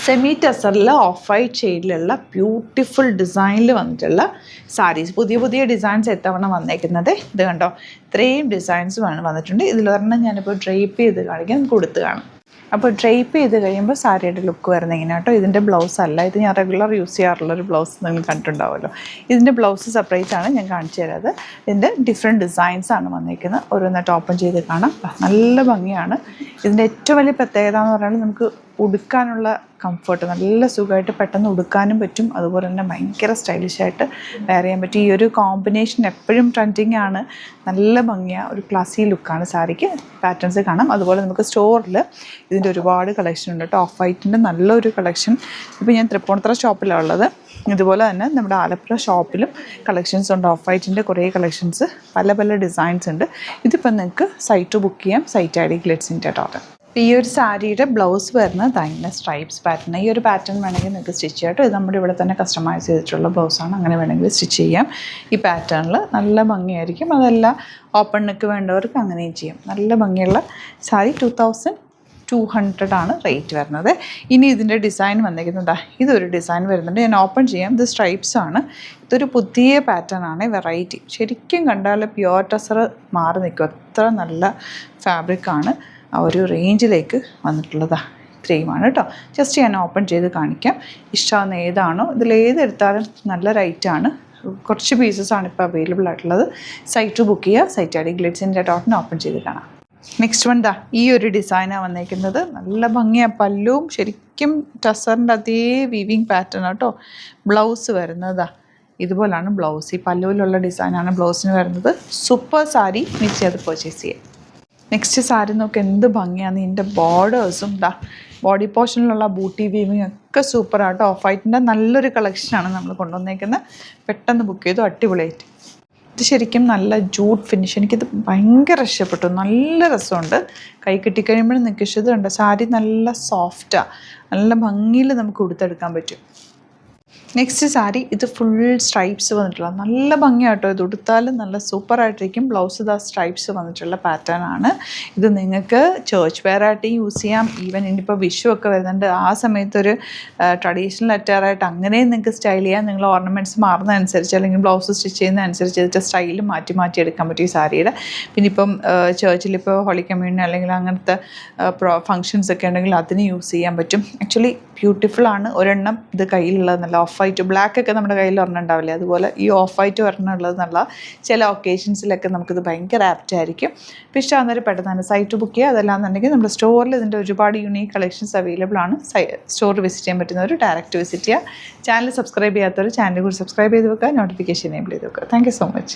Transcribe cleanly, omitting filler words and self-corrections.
Semi ടെസറിൽ of white ഷെയ്ഡിലുള്ള beautiful ഡിസൈനിൽ വന്നിട്ടുള്ള സാരീസ്. പുതിയ പുതിയ ഡിസൈൻസ് എത്തവണ വന്നേക്കുന്നത്. ഇത് കണ്ടോ, ഇത്രയും ഡിസൈൻസ് വന്നിട്ടുണ്ട്. ഇതിലൊരെണ്ണം ഞാനിപ്പോൾ ഡ്രേപ്പ് ചെയ്ത് കാണിക്കാൻ കൊടുത്ത് കാണും. അപ്പോൾ ഡ്രേപ്പ് ചെയ്ത് കഴിയുമ്പോൾ സാരിയുടെ ലുക്ക് വരുന്നത് ഇങ്ങനെ കേട്ടോ. ഇതിൻ്റെ ബ്ലൗസ് അല്ല, ഇത് ഞാൻ റെഗുലർ യൂസ് ചെയ്യാറുള്ളൊരു ബ്ലൗസ് നിങ്ങൾ കണ്ടിട്ടുണ്ടാവുമല്ലോ. ഇതിൻ്റെ ബ്ലൗസ് സെപ്പറേറ്റ് ആണ് ഞാൻ കാണിച്ചു തരാത്. ഇതിൻ്റെ ഡിഫറെൻറ്റ് ഡിസൈൻസാണ് വന്നിരിക്കുന്നത്. ഓരോന്നായിട്ട് ഓപ്പൺ ചെയ്ത് കാണാം. നല്ല ഭംഗിയാണ്. ഇതിൻ്റെ ഏറ്റവും വലിയ പ്രത്യേകത എന്ന് പറഞ്ഞാൽ നമുക്ക് ഉടുക്കാനുള്ള കംഫർട്ട്, നല്ല സുഖമായിട്ട് പെട്ടെന്ന് ഉടുക്കാനും പറ്റും. അതുപോലെ തന്നെ ഭയങ്കര സ്റ്റൈലിഷായിട്ട് വെയർ ചെയ്യാൻ പറ്റും. ഈ ഒരു കോമ്പിനേഷൻ എപ്പോഴും ട്രെൻഡിങ് ആണ്. നല്ല ഭംഗിയാണ്, ഒരു ക്ലാസി ലുക്കാണ് സാരിക്ക്. പാറ്റേൺസ് കാണാം. അതുപോലെ നമുക്ക് സ്റ്റോറിൽ ഇതിൻ്റെ ഒരുപാട് കളക്ഷൻ ഉണ്ട് കേട്ടോ. ഓഫ് വൈറ്റിൻ്റെ നല്ലൊരു കളക്ഷൻ ഇപ്പോൾ ഞാൻ തൃപ്പൂണിത്തുറ ഷോപ്പിലാണ് ഉള്ളത്. ഇതുപോലെ തന്നെ നമ്മുടെ ആലപ്പുഴ ഷോപ്പിലും കളക്ഷൻസ് ഉണ്ട്. ഓഫ് വൈറ്റിൻ്റെ കുറേ കളക്ഷൻസ്, പല പല ഡിസൈൻസ് ഉണ്ട്. ഇതിപ്പോൾ നിങ്ങൾക്ക് സൈറ്റ് ബുക്ക് ചെയ്യാം. സൈറ്റ് ഐ ഡി ഗ്ലിറ്റ്സിൻ്റെ കേട്ടോ. ഈ ഒരു സാരിയുടെ ബ്ലൗസ് വരുന്നത് ഇങ്ങനെ സ്ട്രൈപ്സ് പാറ്റേൺ. ഈ ഒരു പാറ്റേൺ വേണമെങ്കിൽ നിങ്ങൾക്ക് സ്റ്റിച്ച് ചെയ്യാം കേട്ടോ. ഇത് നമ്മുടെ ഇവിടെ തന്നെ കസ്റ്റമൈസ് ചെയ്തിട്ടുള്ള ബ്ലൗസാണ്. അങ്ങനെ വേണമെങ്കിൽ സ്റ്റിച്ച് ചെയ്യാം. ഈ പാറ്റേണിൽ നല്ല ഭംഗിയായിരിക്കും. അതല്ല ഓപ്പൺ നെക്ക് വേണ്ടവർക്ക് അങ്ങനെയും ചെയ്യാം. നല്ല ഭംഗിയുള്ള സാരി. 2200 ആണ് റേറ്റ് വരുന്നത്. ഇനി ഇതിൻ്റെ ഡിസൈൻ വന്നിരിക്കുന്നത് ഇതൊരു ഡിസൈൻ വരുന്നുണ്ട്. ഞാൻ ഓപ്പൺ ചെയ്യാം. ഇത് സ്ട്രൈപ്സ് ആണ്. ഇതൊരു പുതിയ പാറ്റേൺ ആണ്, വെറൈറ്റി. ശരിക്കും കണ്ടാൽ പ്യുവർ ടെസർ മാറി നിൽക്കും. അത്ര നല്ല ഫാബ്രിക്കാണ്. ആ ഒരു റേഞ്ചിലേക്ക് വന്നിട്ടുള്ളതാണ്. ഇത്രയുമാണ് കേട്ടോ. ജസ്റ്റ് ഞാൻ ഓപ്പൺ ചെയ്ത് കാണിക്കാം. ഇഷ്ടമാകുന്ന ഏതാണോ ഇതിലേതെടുത്താലും നല്ല റേറ്റാണ്. കുറച്ച് പീസസാണ് ഇപ്പോൾ അവൈലബിൾ ആയിട്ടുള്ളത്. സൈറ്റ് ബുക്ക് ചെയ്യുക. സൈറ്റ് ഐ ഡി ഗ്ലിറ്റ്സിൻ്റെ ഡോട്ടിന് ഓപ്പൺ ചെയ്ത് കാണാം. നെക്സ്റ്റ് വൺ ഈ ഒരു ഡിസൈനാണ് വന്നേക്കുന്നത്. നല്ല ഭംഗിയാണ്. പല്ലുവും ശരിക്കും ടെസറിൻ്റെ അതേ വീവിങ് പാറ്റേൺ കേട്ടോ. ബ്ലൗസ് വരുന്നതാ ഇതുപോലാണ് ബ്ലൗസ്. ഈ പല്ലുവിലുള്ള ഡിസൈനാണ് ബ്ലൗസിന് വരുന്നത്. സൂപ്പർ സാരി. മിക്സ് ചെയ്ത് പർച്ചേസ് ചെയ്യാം. നെക്സ്റ്റ് സാരി നോക്ക് എന്ത് ഭംഗിയാണ്. ഇതിൻ്റെ ബോർഡേഴ്സും ബോഡി പോർഷനിലുള്ള ബൂട്ടി വീവിങ് ഒക്കെ സൂപ്പറാട്ടോ. ഓഫ് വൈറ്റിൻ്റെ നല്ലൊരു കളക്ഷനാണ് നമ്മൾ കൊണ്ടുവന്നേക്കുന്നത്. പെട്ടെന്ന് ബുക്ക് ചെയ്തു. അടിപൊളിയായിട്ട്. ഇത് ശരിക്കും നല്ല ജൂട്ട് ഫിനിഷ്. എനിക്കിത് ഭയങ്കര ഇഷ്ടപ്പെട്ടു. നല്ല രസമുണ്ട്. കൈ കിട്ടിക്കഴിയുമ്പോഴും നിങ്ങൾക്ക് ഇഷ്ടമുണ്ട്. സാരി നല്ല സോഫ്റ്റാണ്. നല്ല ഭംഗിയിൽ നമുക്ക് ഉടുത്തെടുക്കാൻ പറ്റും. നെക്സ്റ്റ് സാരി ഇത് ഫുൾ സ്ട്രൈപ്സ് വന്നിട്ടുള്ള നല്ല ഭംഗിയാട്ടോ. ഇത് ഉടുത്താലും നല്ല സൂപ്പറായിട്ടിരിക്കും. ബ്ലൗസ് ഇതാ സ്ട്രൈപ്സ് വന്നിട്ടുള്ള പാറ്റേൺ ആണ്. ഇത് നിങ്ങൾക്ക് ചേർച്ച് വെയറായിട്ട് യൂസ് ചെയ്യാം. ഈവൻ ഇനിയിപ്പോൾ വിഷു ഒക്കെ വരുന്നുണ്ട്. ആ സമയത്തൊരു ട്രഡീഷണൽ അറ്റയറായിട്ട് അങ്ങനെയും നിങ്ങൾക്ക് സ്റ്റൈൽ ചെയ്യാം. നിങ്ങൾ ഓർണമെൻറ്റ്സ് മാറുന്നതനുസരിച്ച് അല്ലെങ്കിൽ ബ്ലൗസ് സ്റ്റിച്ച് ചെയ്യുന്നതനുസരിച്ച് ഇതിൻ്റെ സ്റ്റൈൽ മാറ്റി എടുക്കാൻ പറ്റും ഈ സാരിയുടെ. പിന്നെ ഇപ്പം ചേർച്ചിലിപ്പോൾ ഹോളി കമ്മ്യൂണിയൻ അല്ലെങ്കിൽ അങ്ങനത്തെ ഫങ്ഷൻസ് ഒക്കെ ഉണ്ടെങ്കിൽ അതിന് യൂസ് ചെയ്യാൻ പറ്റും. ആക്ച്വലി ബ്യൂട്ടിഫുൾ ആണ്. ഒരെണ്ണം ഇത് കയ്യിലുള്ളത് നല്ല ഓഫ് വൈറ്റ് ബ്ലാക്ക് ഒക്കെ നമ്മുടെ കയ്യിൽ ഒരെണ്ണം ഉണ്ടാവില്ലേ, അതുപോലെ ഈ ഓഫ് വൈറ്റ് ഒരെണ്ണം ഉള്ളത് എന്നുള്ള ചില ഒക്കേഷൻസിലൊക്കെ നമുക്കിത് ഭയങ്കര ആപ്റ്റ് ആയിരിക്കും. ഇപ്പോൾ ഇഷ്ടമാകുന്നവർ പെട്ടെന്ന് തന്നെ സൈറ്റ് ബുക്ക് ചെയ്യുക. അതല്ലാന്നുണ്ടെങ്കിൽ നമ്മുടെ സ്റ്റോറിൽ ഇതിൻ്റെ ഒരുപാട് യൂണീക്ക് കളക്ഷൻസ് അവൈലബിൾ ആണ്. സ്റ്റോർ വിസിറ്റ് ചെയ്യാൻ പറ്റുന്നവർ ഡയറക്റ്റ് വിസിറ്റ് ചെയ്യുക. ചാനൽ സബ്സ്ക്രൈബ് ചെയ്യാത്തവർ ചാനൽ കൂടി സബ്സ്ക്രൈബ് ചെയ്ത് വെക്കുക. നോട്ടിഫിക്കേഷൻ എനേബിൾ ചെയ്ത് വെക്കുക. Thank you so much.